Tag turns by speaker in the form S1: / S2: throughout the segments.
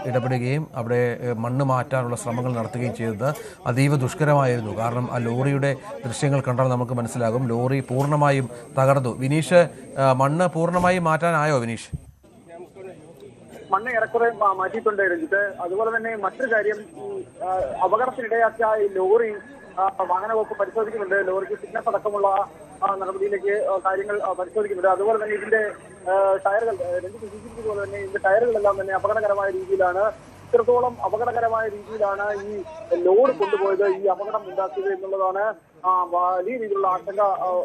S1: ഇടപെടുകയും അവിടെ മണ്ണ് മാറ്റാനുള്ള ശ്രമങ്ങൾ നടത്തുകയും ചെയ്തത് അതീവ ദുഷ്കരമായിരുന്നു. കാരണം ആ ലോറിയുടെ ദൃശ്യങ്ങൾ കണ്ടാൽ നമുക്ക് മനസ്സിലാകും ലോറി പൂർണ്ണമായും തകർന്നു. വിനീഷ്, മണ്ണ് പൂർണ്ണമായും മാറ്റാനായോ വിനീഷ്?
S2: മണ്ണ് ഏറെക്കുറെ മാറ്റിയിട്ടുണ്ട് രഞ്ജിത്ത്. അതുപോലെ തന്നെ മറ്റൊരു കാര്യം, അപകടത്തിനിടയാക്കിയ ഈ ലോറി വാഹന വകുപ്പ് പരിശോധിക്കുന്നുണ്ട്. ലോറിക്ക് ഫിറ്റ്നസ് അടക്കമുള്ള നടപടിയിലേക്ക് കാര്യങ്ങൾ പരിശോധിക്കുന്നുണ്ട്. അതുപോലെ തന്നെ ഇതിന്റെ ടയറുകൾ രഞ്ജിത്ത് സൂചിപ്പിച്ചതുപോലെ തന്നെ ഇതിന്റെ ടയറുകളെല്ലാം തന്നെ അപകടകരമായ രീതിയിലാണ്. ഇത്രത്തോളം അപകടകരമായ രീതിയിലാണ് ഈ ലോഡ് കൊണ്ടുപോയത് ഈ അപകടം ഉണ്ടാക്കിയത് എന്നുള്ളതാണ് വലിയ രീതിയിലുള്ള ആശങ്ക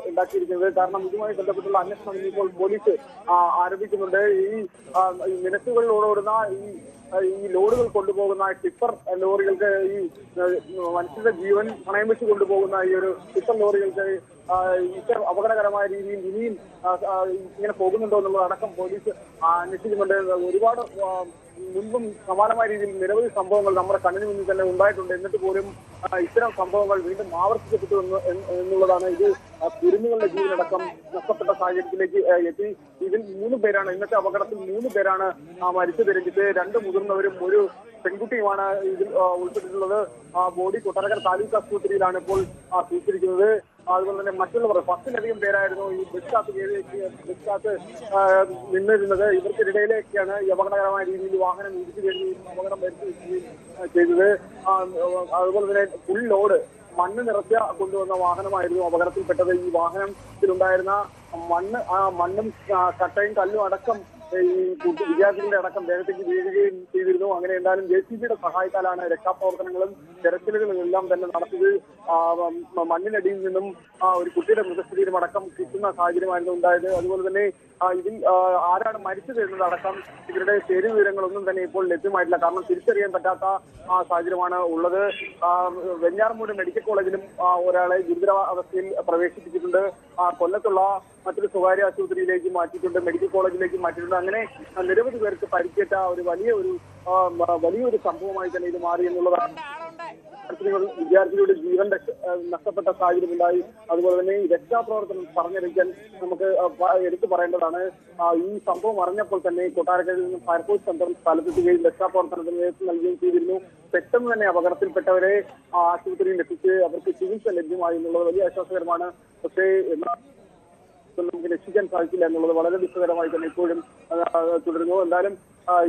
S2: ഉണ്ടാക്കിയിരിക്കുന്നത്. കാരണം ഇതുമായി ബന്ധപ്പെട്ടുള്ള അന്വേഷണം ഇനിയിപ്പോൾ പോലീസ് ആരംഭിക്കുന്നുണ്ട്. ഈ നിരത്തുകളിലോടുന്ന ഈ ലോഡുകൾ കൊണ്ടുപോകുന്ന ടിപ്പർ ലോറികൾക്ക് ഈ മനുഷ്യരുടെ ജീവൻ പണയം വെച്ച് കൊണ്ടുപോകുന്ന ഈ ഒരു ടിപ്പർ ലോറികൾക്ക് ഇത്തരം അപകടകരമായ രീതിയിൽ ഇനിയും ഇങ്ങനെ പോകുന്നുണ്ടോ എന്നുള്ളതടക്കം പോലീസ് അന്വേഷിക്കുന്നുണ്ട്. ഒരുപാട് മുൻപും സമാനമായ രീതിയിൽ നിരവധി സംഭവങ്ങൾ നമ്മുടെ കണ്ണിന് മുന്നിൽ തന്നെ ഉണ്ടായിട്ടുണ്ട്. എന്നിട്ട് പോലും ഇത്തരം സംഭവങ്ങൾ വീണ്ടും ആവർത്തിക്കപ്പെട്ടു എന്നുള്ളതാണ്. ഇത് കുരുന്നുകളുടെ ജീവനടക്കം നഷ്ടപ്പെട്ട സാഹചര്യത്തിലേക്ക് എത്തി. ഇതിൽ 3 പേരാണ് ഇന്നത്തെ അപകടത്തിൽ 3 പേരാണ് മരിച്ചത് രഞ്ജിത്ത്. 2 മുതിർന്നവരും ഒരു പെൺകുട്ടിയുമാണ് ഇതിൽ ഉൾപ്പെട്ടിട്ടുള്ളത്. ബോഡി കൊട്ടാരക്കര താലൂക്ക് ആശുപത്രിയിലാണ് ഇപ്പോൾ സൂക്ഷിച്ചിരിക്കുന്നത്. അതുപോലെ തന്നെ മറ്റുള്ളവർ 10ലധികം പേരായിരുന്നു ഈ ബസ്കാത്ത് നിന്നിരുന്നത്. ഇവർക്കിടയിലേക്കാണ് ഈ അപകടകരമായ രീതിയിൽ വാഹനം ഇടിച്ചു കയറി അപകടം വരുത്തുകയും ചെയ്തത്. അതുപോലെ തന്നെ ഫുൾ ലോഡ് മണ്ണ് നിറച്ച കൊണ്ടുവന്ന വാഹനമായിരുന്നു അപകടത്തിൽപ്പെട്ടത്. ഈ വാഹനത്തിലുണ്ടായിരുന്ന മണ്ണും കട്ടയും കല്ലും അടക്കം ഈ വിദ്യാർത്ഥികളുടെ അടക്കം ദേഹത്തേക്ക് വീഴുകയും ചെയ്തിരുന്നു. അങ്ങനെ എന്തായാലും JCBയുടെ സഹായത്താലാണ് രക്ഷാപ്രവർത്തനങ്ങളും തെരച്ചിലുകളും എല്ലാം തന്നെ നടത്തിയത്. മണ്ണിനടിയിൽ നിന്നും ഒരു കുട്ടിയുടെ മൃതശരീരം അടക്കം കിട്ടുന്ന സാഹചര്യമായിരുന്നു ഉണ്ടായത്. അതുപോലെ തന്നെ ഇതിൽ ആരാണ് മരിച്ചത് എന്നതടക്കം ഇവരുടെ പേര് വിവരങ്ങളൊന്നും തന്നെ ഇപ്പോൾ ലഭ്യമായിട്ടില്ല. കാരണം തിരിച്ചറിയാൻ പറ്റാത്ത സാഹചര്യമാണ് ഉള്ളത്. വെഞ്ഞാറമൂട് മെഡിക്കൽ കോളേജിലും ഒരാളെ ഗുരുതരാവസ്ഥയിൽ പ്രവേശിപ്പിച്ചിട്ടുണ്ട്. കൊല്ലത്തുള്ള മറ്റൊരു സ്വകാര്യ ആശുപത്രിയിലേക്ക് മാറ്റിയിട്ടുണ്ട്, മെഡിക്കൽ കോളേജിലേക്ക് മാറ്റിയിട്ടുണ്ട്. അങ്ങനെ നിരവധി പേർക്ക് പരിക്കേറ്റ ഒരു വലിയൊരു സംഭവമായി തന്നെ ഇത് മാറി എന്നുള്ളതാണ്. വിദ്യാർത്ഥികളുടെ ജീവൻ നഷ്ടപ്പെട്ട സാഹചര്യമുണ്ടായി. അതുപോലെ തന്നെ ഈ രക്ഷാപ്രവർത്തനം പറഞ്ഞറിയിക്കാൻ നമുക്ക് എടുത്തു പറയേണ്ടതാണ്. ഈ സംഭവം അറിഞ്ഞപ്പോൾ തന്നെ കൊട്ടാരക്കരയിൽ നിന്ന് ഫയർഫോഴ്സ് സെന്റർ സ്ഥലത്തെത്തുകയും രക്ഷാപ്രവർത്തനത്തിന് നേതൃത്വം നൽകുകയും ചെയ്തിരുന്നു. പെട്ടെന്ന് തന്നെ അപകടത്തിൽപ്പെട്ടവരെ ആശുപത്രിയിൽ എത്തിച്ച് അവർക്ക് ചികിത്സ ലഭ്യമായി എന്നുള്ളത് വലിയ ആശ്വാസകരമാണ്. പക്ഷേ നമുക്ക് രക്ഷിക്കാൻ സാധിക്കില്ല എന്നുള്ളത് വളരെ ദുഃഖകരമായി തന്നെ ഇപ്പോഴും തുടരുന്നു. എന്തായാലും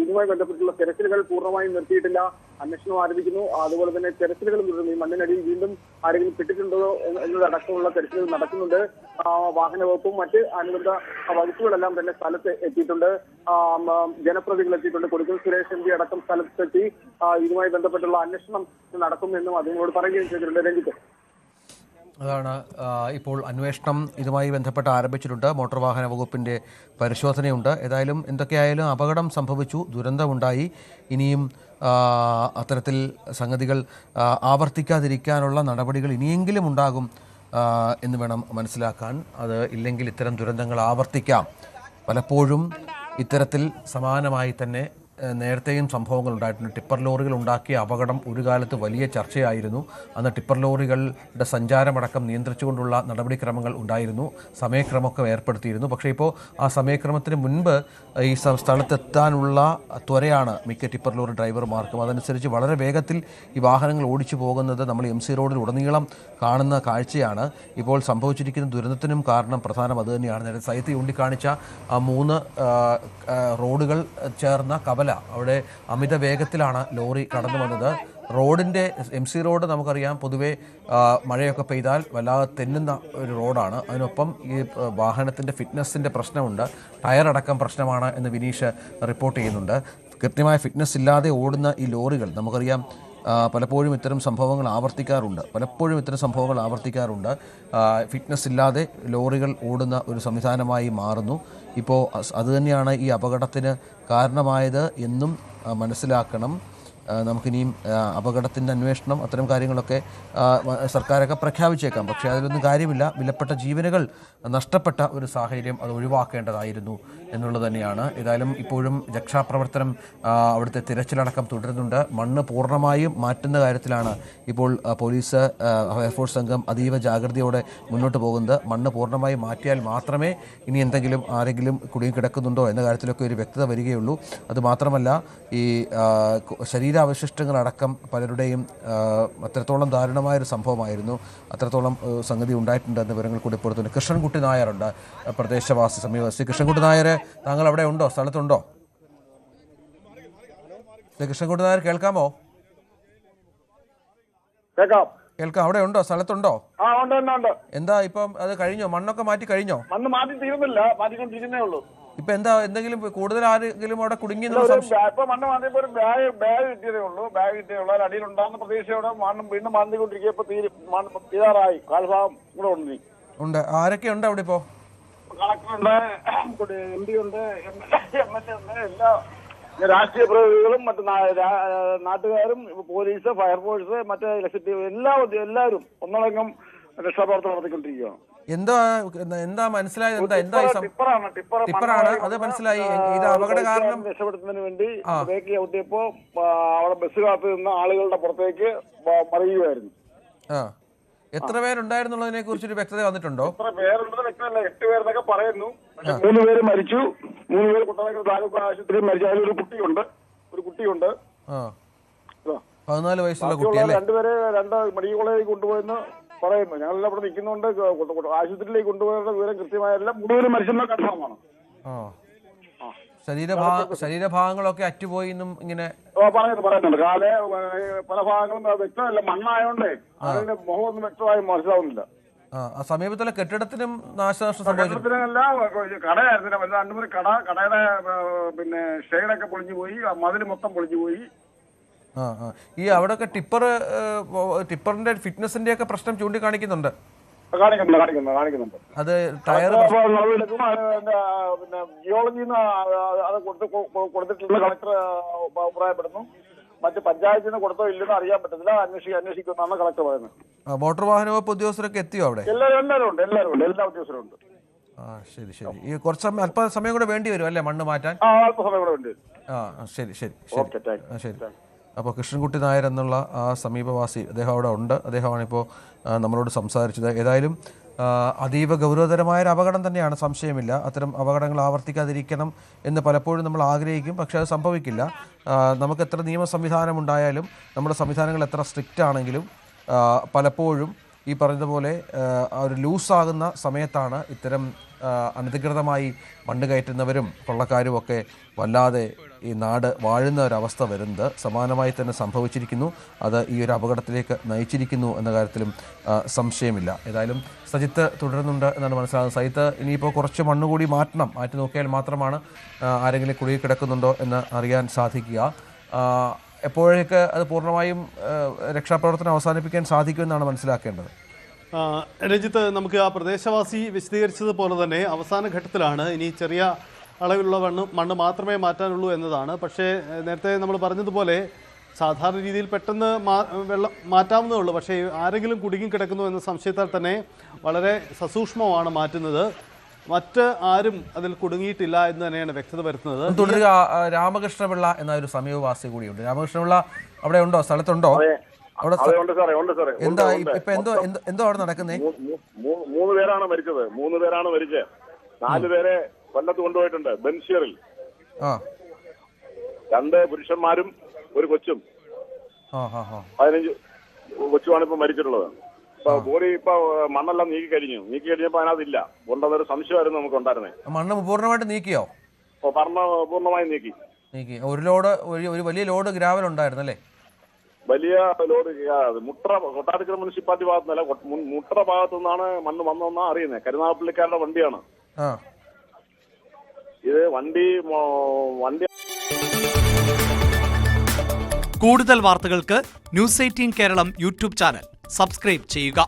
S2: ഇതുമായി ബന്ധപ്പെട്ടുള്ള തെരച്ചിലുകൾ പൂർണ്ണമായും നിർത്തിയിട്ടില്ല. അന്വേഷണം ആരംഭിക്കുന്നു. അതുപോലെ തന്നെ തെരച്ചിലുകളും തുടരുന്നു. ഈ മണ്ണിനടിയിൽ വീണ്ടും ആരെങ്കിലും പെട്ടിട്ടുണ്ടോ എന്നതടക്കമുള്ള തെരച്ചിലുകൾ നടക്കുന്നുണ്ട്. വാഹന വകുപ്പും മറ്റ് അനുബന്ധ വകുപ്പുകളെല്ലാം തന്നെ സ്ഥലത്ത് എത്തിയിട്ടുണ്ട്. ജനപ്രതിനിധികൾ എത്തിയിട്ടുണ്ട്. കൊടുക്കൽ സുരേഷ് MP അടക്കം സ്ഥലത്തെത്തി ഇതുമായി ബന്ധപ്പെട്ടുള്ള അന്വേഷണം നടക്കുമെന്നും അതിനോട് പറയുകയും ചെയ്തിട്ടുണ്ട്. രഞ്ജിത്ത്,
S1: അതാണ് ഇപ്പോൾ അന്വേഷണം ഇതുമായി ബന്ധപ്പെട്ട് ആരംഭിച്ചിട്ടുണ്ട്. മോട്ടോർ വാഹന വകുപ്പിൻ്റെ പരിശോധനയുണ്ട്. ഏതായാലും എന്തൊക്കെയായാലും അപകടം സംഭവിച്ചു, ദുരന്തമുണ്ടായി. ഇനിയും അത്തരത്തിൽ സംഗതികൾ ആവർത്തിക്കാതിരിക്കാനുള്ള നടപടികൾ ഇനിയെങ്കിലും ഉണ്ടാകും എന്ന് വേണം മനസ്സിലാക്കാൻ. അത് ഇല്ലെങ്കിൽ ഇത്തരം ദുരന്തങ്ങൾ ആവർത്തിക്കാം. പലപ്പോഴും ഇത്തരത്തിൽ സമാനമായി തന്നെ നേരത്തെയും സംഭവങ്ങൾ ഉണ്ടായിട്ടുണ്ട്. ടിപ്പർ ലോറികൾ ഉണ്ടാക്കിയ അപകടം ഒരു കാലത്ത് വലിയ ചർച്ചയായിരുന്നു. അന്ന് ടിപ്പർ ലോറികളുടെ സഞ്ചാരമടക്കം നിയന്ത്രിച്ചുകൊണ്ടുള്ള നടപടിക്രമങ്ങൾ ഉണ്ടായിരുന്നു, സമയക്രമമൊക്കെ ഏർപ്പെടുത്തിയിരുന്നു. പക്ഷേ ഇപ്പോൾ ആ സമയക്രമത്തിന് മുൻപ് ഈ സ്ഥലത്തെത്താനുള്ള ത്വരയാണ് മിക്ക ടിപ്പർ ലോറി ഡ്രൈവർമാർക്കും. അതനുസരിച്ച് വളരെ വേഗത്തിൽ ഈ വാഹനങ്ങൾ ഓടിച്ചു പോകുന്നത് നമ്മൾ MC റോഡിൽ ഉടനീളം കാണുന്ന കാഴ്ചയാണ്. ഇപ്പോൾ സംഭവിച്ചിരിക്കുന്ന ദുരന്തത്തിനും കാരണം പ്രധാനം അതുതന്നെയാണ്. നേരത്തെ സൈത്ത് ചൂണ്ടിക്കാണിച്ച ആ 3 റോഡുകൾ ചേർന്ന കവല, അവിടെ അമിത വേഗത്തിലാണ് ലോറി കടന്നു വന്നത്. റോഡിൻ്റെ MC റോഡ് നമുക്കറിയാം, പൊതുവേ മഴയൊക്കെ പെയ്താൽ വല്ലാതെ തെന്നുന്ന ഒരു റോഡാണ്. അതിനൊപ്പം ഈ വാഹനത്തിൻ്റെ ഫിറ്റ്നസിൻ്റെ പ്രശ്നമുണ്ട്, ടയറടക്കം പ്രശ്നമാണ് എന്ന് വിനീഷ് റിപ്പോർട്ട് ചെയ്യുന്നുണ്ട്. കൃത്യമായ ഫിറ്റ്നസ് ഇല്ലാതെ ഓടുന്ന ഈ ലോറികൾ നമുക്കറിയാം പലപ്പോഴും ഇത്തരം സംഭവങ്ങൾ ആവർത്തിക്കാറുണ്ട്. ഫിറ്റ്നസ് ഇല്ലാതെ ലോറികൾ ഓടുന്ന ഒരു സംവിധാനമായി മാറുന്നു. ഇപ്പോൾ അതുതന്നെയാണ് ഈ അപകടത്തിന് കാരണമായത് എന്നും മനസ്സിലാക്കണം. നമുക്കിനിയും അപകടത്തിൻ്റെ അന്വേഷണം അത്തരം കാര്യങ്ങളൊക്കെ സർക്കാരൊക്കെ പ്രഖ്യാപിച്ചേക്കാം. പക്ഷേ അതിലൊന്നും കാര്യമില്ല. വിലപ്പെട്ട ജീവനുകൾ നഷ്ടപ്പെട്ട ഒരു സാഹചര്യം അത് ഒഴിവാക്കേണ്ടതായിരുന്നു എന്നുള്ളത് തന്നെയാണ്. ഏതായാലും ഇപ്പോഴും രക്ഷാപ്രവർത്തനം അവിടുത്തെ തിരച്ചിലടക്കം തുടരുന്നുണ്ട്. മണ്ണ് പൂർണ്ണമായും മാറ്റുന്ന കാര്യത്തിലാണ് ഇപ്പോൾ പോലീസ് ഫയർഫോഴ്സ് സംഘം അതീവ ജാഗ്രതയോടെ മുന്നോട്ട് പോകുന്നത്. മണ്ണ് പൂർണ്ണമായി മാറ്റിയാൽ മാത്രമേ ഇനി എന്തെങ്കിലും ആരെങ്കിലും കുടുങ്ങി കിടക്കുന്നുണ്ടോ എന്ന കാര്യത്തിലൊക്കെ ഒരു വ്യക്തത വരികയുള്ളൂ. അതുമാത്രമല്ല ഈ ശരീരാവശിഷ്ടങ്ങളടക്കം പലരുടെയും അത്രത്തോളം ദാരുണമായൊരു സംഭവമായിരുന്നു. അത്രത്തോളം സംഗതി ഉണ്ടായിട്ടുണ്ടെന്ന വിവരങ്ങൾ കൂടി പുറത്തുണ്ട്. കൃഷ്ണൻകുട്ടി നായരുണ്ട്, പ്രദേശവാസി സമീപവാസി. കൃഷ്ണൻകുട്ടി നായർ, താങ്കൾ അവിടെ ഉണ്ടോ, സ്ഥലത്തുണ്ടോ? കൃഷ്ണൻകുട്ടി നായർ കേൾക്കാമോ? കേൾക്കാം. അവിടെ ഉണ്ടോ, സ്ഥലത്തുണ്ടോ? എന്താ ഇപ്പം അത് കഴിഞ്ഞോ? മണ്ണൊക്കെ മാറ്റി കഴിഞ്ഞോ?
S2: മണ്ണ് മാറ്റി തീർന്നില്ല, മാറ്റിക്കൊണ്ടിരിക്കുന്നേ ഉള്ളൂ.
S1: ഇപ്പൊ എന്താ എന്തെങ്കിലും കൂടുതൽ ആരെങ്കിലും അവിടെ കുടുങ്ങി?
S2: ഇപ്പൊ മണ്ണ് മാറ്റിയപ്പോ ഒരു ബാഗ് കിട്ടിയതേ ഉള്ളൂ. അടിയിൽ ഉണ്ടാകുന്ന പ്രതീക്ഷയോടെ മണ്ണ് വീണ്ടും മാന്തിക്കൊണ്ടിരിക്കുമ്പോ തീരാറായി. കാൽഭാഗം കൂടെ
S1: ഉണ്ട്. ആരൊക്കെ ഉണ്ട് അവിടെ ഇപ്പോ?
S2: കളക്ടറുണ്ട്, MP ഉണ്ട്, MLA ഉണ്ട്, എല്ലാ രാഷ്ട്രീയ പ്രതിനിധികളും മറ്റു നാട്ടുകാരും പോലീസ്, ഫയർഫോഴ്സ്, മറ്റേ ഇലക്ട്രിസിറ്റി എല്ലാവരും ഒന്നടങ്കം രക്ഷാപ്രവർത്തനം നടത്തിക്കൊണ്ടിരിക്കുകയാണ്.
S1: എന്താ മനസ്സിലായത്? ടിപ്പറാണ്, അത് മനസ്സിലായി. ഇത് അപകട കാരണം
S2: രക്ഷപ്പെടുത്തുന്നതിന് വേണ്ടി ബ്രേക്ക് ചവിട്ടിയപ്പോ അവിടെ ബസ് കാത്തു നിന്ന ആളുകളുടെ പുറത്തേക്ക് മറിയുകയായിരുന്നു.
S1: എത്ര പേരുണ്ടായിരുന്നുള്ളതിനെ കുറിച്ചൊരു വ്യക്തത വന്നിട്ടുണ്ടോ?
S2: എത്ര പേരുണ്ടെന്ന് വ്യക്തമല്ല. 8 പേരെന്നൊക്കെ പറയുന്നു. 3 പേര് മരിച്ചു. 3 പേര് കുട്ടനാട് താലൂക്ക് ആശുപത്രിയിൽ മരിച്ചു. അതിലൊരു കുട്ടിയുണ്ട്.
S1: 14 വയസ്സുള്ള കുട്ടിയല്ലേ?
S2: 2 പേരെ മെഡിക്കൽ കോളേജിൽ കൊണ്ടുപോയെന്ന് പറയുന്നു. ഞങ്ങളെല്ലാം ഇവിടെ നിൽക്കുന്നുണ്ട്. ആശുപത്രിയിലേക്ക് കൊണ്ടുപോയ വിവരം കൃത്യമായല്ല. 3 പേര് മരിച്ചെന്ന കൺഫേമാണ്.
S1: ശരീരഭാഗങ്ങളൊക്കെ അറ്റുപോയി എന്നും ഇങ്ങനെ
S2: പറയുന്നുണ്ട്. കാല് പല ഭാഗങ്ങളും വ്യക്തമല്ല, മണ്ണായോണ്ടേ അതിന്റെ മുഖമൊന്നും വ്യക്തമായി മനസ്സിലാവുന്നില്ല.
S1: സമീപത്തുള്ള കെട്ടിടത്തിനും നാശനഷ്ടം സംഭവിച്ചു.
S2: കടയായിരുന്നു, 2-3 കടയുടെ പിന്നെ ഷെയ്ഡൊക്കെ പൊളിഞ്ഞു പോയി, മതിൽ മൊത്തം പൊളിഞ്ഞു പോയി.
S1: ഈ അവിടെയൊക്കെ ടിപ്പറിന്റെ ഫിറ്റ്നസിന്റെ ഒക്കെ പ്രശ്നം ചൂണ്ടിക്കാണിക്കുന്നുണ്ട്.
S2: കാണിക്കുന്നുണ്ട്.
S1: അത് ടയർ
S2: പിന്നെ ജിയോളജിന്ന് അത് കൊടുത്തിട്ടുള്ള കളക്ടർ അഭിപ്രായപ്പെടുന്നു. മറ്റ് പഞ്ചായത്തിന് കൊടുത്തോ ഇല്ലെന്ന് അറിയാൻ പറ്റത്തില്ല. അന്വേഷിക്കുമെന്നാണ് കളക്ടർ പറയുന്നത്.
S1: മോട്ടോർ വാഹന വകുപ്പ് ഉദ്യോഗസ്ഥരൊക്കെ എത്തിയോ അവിടെ?
S2: എല്ലാവരും ഉണ്ട്. എല്ലാ ഉദ്യോഗസ്ഥരും ഉണ്ട്.
S1: ശരി. ഈ കുറച്ച് അല്പസമയം കൂടെ വേണ്ടി വരും അല്ലേ മണ്ണ് മാറ്റാൻ?
S2: അല്പസമയം കൂടെ വേണ്ടി വരും.
S1: ശരി. അപ്പോൾ കൃഷ്ണൻകുട്ടി നായർ എന്നുള്ള ആ സമീപവാസി, അദ്ദേഹം അവിടെ ഉണ്ട്. അദ്ദേഹമാണിപ്പോൾ നമ്മളോട് സംസാരിച്ചത്. ഏതായാലും അതീവ ഗൗരവതരമായൊരു അപകടം തന്നെയാണ്, സംശയമില്ല. അത്തരം അപകടങ്ങൾ ആവർത്തിക്കാതിരിക്കണം എന്ന് പലപ്പോഴും നമ്മൾ ആഗ്രഹിക്കും, പക്ഷേ അത് സംഭവിക്കില്ല. നമുക്ക് എത്ര നിയമ സംവിധാനം ഉണ്ടായാലും, നമ്മുടെ സംവിധാനങ്ങൾ എത്ര സ്ട്രിക്റ്റ് ആണെങ്കിലും പലപ്പോഴും ഈ പറഞ്ഞതുപോലെ ഒരു ലൂസാകുന്ന സമയത്താണ് ഇത്തരം അനധികൃതമായി മണ്ണ് കയറ്റുന്നവരും കൊള്ളക്കാരും ഒക്കെ വല്ലാതെ ഈ നാട് വാഴുന്ന ഒരവസ്ഥ വരുന്നത്. സമാനമായി തന്നെ സംഭവിച്ചിരിക്കുന്നു. അത് ഈ ഒരു അപകടത്തിലേക്ക് നയിച്ചിരിക്കുന്നു എന്ന കാര്യത്തിലും സംശയമില്ല. ഏതായാലും സജിത്ത് തുടരുന്നുണ്ട് എന്നാണ് മനസ്സിലാകുന്നത്. സജിത്ത്, ഇനിയിപ്പോൾ കുറച്ച് മണ്ണുകൂടി മാറ്റി നോക്കിയാൽ മാത്രമാണ് ആരെങ്കിലും കുടുങ്ങി കിടക്കുന്നുണ്ടോ എന്ന് അറിയാൻ സാധിക്കുക. എപ്പോഴേക്ക് അത് പൂർണ്ണമായും രക്ഷാപ്രവർത്തനം അവസാനിപ്പിക്കാൻ സാധിക്കുമെന്നാണ് മനസ്സിലാക്കേണ്ടത്?
S3: രഞ്ജിത്ത്, നമുക്ക് ആ പ്രദേശവാസി വിശദീകരിച്ചതുപോലെ തന്നെ അവസാന ഘട്ടത്തിലാണ്. ഇനി ചെറിയ അളവിലുള്ള മണ്ണ് മാത്രമേ മാറ്റാനുള്ളൂ എന്നതാണ്. പക്ഷേ നേരത്തെ നമ്മൾ പറഞ്ഞതുപോലെ സാധാരണ രീതിയിൽ പെട്ടെന്ന് വെള്ളം മാറ്റാവുന്നേ ഉള്ളൂ. പക്ഷേ ആരെങ്കിലും കുടുങ്ങിക്കിടക്കുന്നു എന്ന സംശയത്താൽ തന്നെ വളരെ സസൂക്ഷ്മമാണ് മാറ്റുന്നത്. മറ്റ് ആരും അതിൽ കുടുങ്ങിയിട്ടില്ല എന്ന് തന്നെയാണ് വ്യക്തത വരുത്തുന്നത്.
S1: തുടരുക. രാമകൃഷ്ണപിള്ള എന്ന ഒരു സമീപവാസി കൂടിയുണ്ട്. രാമകൃഷ്ണപിള്ള അവിടെ ഉണ്ടോ, സ്ഥലത്തുണ്ടോ? എന്താ ഇപ്പൊ എന്തോ അവിടെ നടക്കുന്നേ?
S4: 3 പേരാണ് മരിച്ചത്. 3 പേരാണ് മരിച്ചത്. 4 പേരെ കൊല്ലത്ത് കൊണ്ടുപോയിട്ടുണ്ട്, ബെൻഷിയറിൽ. 2 പുരുഷന്മാരും ഒരു കൊച്ചും. 15 കൊച്ചുമാണ് ഇപ്പൊ മരിച്ചിട്ടുള്ളത്. ഇപ്പൊ ബോഡി ഇപ്പൊ മണ്ണെല്ലാം നീക്കി കഴിഞ്ഞപ്പോ അതിനകത്തില്ല. കൊണ്ടതൊരു സംശയമായിരുന്നു നമുക്ക് ഉണ്ടായിരുന്നേ.
S1: മണ്ണ് പൂർണ്ണമായിട്ട് നീക്കിയോ?
S4: പൂർണ്ണമായി നീക്കി.
S1: ഒരു വലിയ ലോഡ് ഗ്രാവൽ ഉണ്ടായിരുന്നു അല്ലേ?
S4: വലിയ ലോഡ് കൊട്ടാരക്കര മുനിസിപ്പാലിറ്റി ഭാഗത്തുനിന്നല്ല, മുട്ട്ര ഭാഗത്തു നിന്നാണ് മണ്ണ് വന്നതെന്നാ അറിയുന്നത്. കരുനാഗപ്പള്ളിക്കാരുടെ വണ്ടിയാണ് ഇത്. വണ്ടി
S5: കൂടുതൽ വാർത്തകൾക്ക് News 18 Keralam YouTube channel subscribe ചെയ്യുക.